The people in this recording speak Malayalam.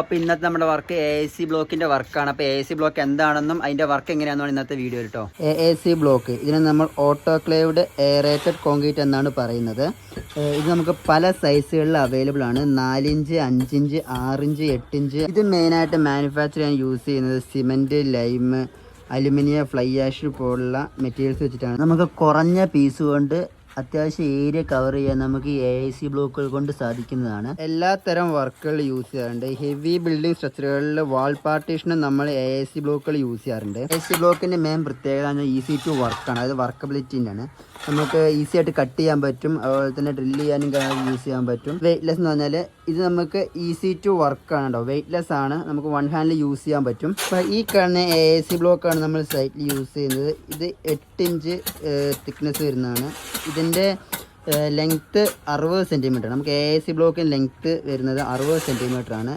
അപ്പോൾ ഇന്നത്തെ നമ്മുടെ വർക്ക് AAC ബ്ലോക്കിൻ്റെ വർക്കാണ്. അപ്പോൾ AAC ബ്ലോക്ക് എന്താണെന്നും അതിൻ്റെ വർക്ക് എങ്ങനെയാണെന്നാണ് ഇന്നത്തെ വീഡിയോ കേട്ടോ. AAC ബ്ലോക്ക് ഇതിനെ നമ്മൾ ഓട്ടോക്ലേവ്ഡ് എയറേറ്റഡ് കോൺക്രീറ്റ് എന്നാണ് പറയുന്നത്. ഇത് നമുക്ക് പല സൈസുകളിൽ അവൈലബിൾ ആണ്. 4 ഇഞ്ച്, 5 ഇഞ്ച്, 6 ഇഞ്ച്, 8 ഇഞ്ച്. ഇത് മെയിനായിട്ട് മാനുഫാക്ചർ ചെയ്യാൻ യൂസ് ചെയ്യുന്നത് cement, lime, aluminium, fly ash പോലുള്ള മെറ്റീരിയൽസ് വെച്ചിട്ടാണ്. നമുക്ക് കുറഞ്ഞ പീസ് കൊണ്ട് അത്യാവശ്യം ഏരിയ കവർ ചെയ്യാൻ നമുക്ക് ഈ AAC ബ്ലോക്കുകൾ കൊണ്ട് സാധിക്കുന്നതാണ്. എല്ലാ തരം വർക്കുകൾ യൂസ് ചെയ്യാറുണ്ട്. ഹെവി ബിൽഡിംഗ് സ്ട്രക്ചറുകളിൽ വാൾ പാർട്ടീഷനും നമ്മൾ AAC ബ്ലോക്കുകൾ യൂസ് ചെയ്യാറുണ്ട്. AAC ബ്ലോക്കിൻ്റെ മെയിൻ പ്രത്യേകത ഈസി ടു വർക്കാണ്. അതായത് വർക്കബിലിറ്റിൻ്റെ ആണ്. നമുക്ക് ഈസി ആയിട്ട് കട്ട് ചെയ്യാൻ പറ്റും. അതുപോലെ തന്നെ ഡ്രില്ല് ചെയ്യാനും യൂസ് ചെയ്യാൻ പറ്റും. വെയ്റ്റ്ലെസ് എന്ന് പറഞ്ഞാൽ ഇത് നമുക്ക് ഈസി ടു വർക്കാണ് കേട്ടോ. വെയ്റ്റ്ലെസ് ആണ്, നമുക്ക് വൺ ഹാൻഡിൽ യൂസ് ചെയ്യാൻ പറ്റും. അപ്പോൾ ഈ കാണുന്ന AAC ബ്ലോക്കാണ് നമ്മൾ സൈറ്റിൽ യൂസ് ചെയ്യുന്നത്. ഇത് 8 ഇഞ്ച് തിക്നെസ് വരുന്നതാണ്. ഇതിൻ്റെ ലെങ്ത്ത് 60 സെൻറ്റിമീറ്റർ. നമുക്ക് AAC ബ്ലോക്കിന് ലെങ്ത്ത് വരുന്നത് 60 സെൻറ്റിമീറ്റർ ആണ്.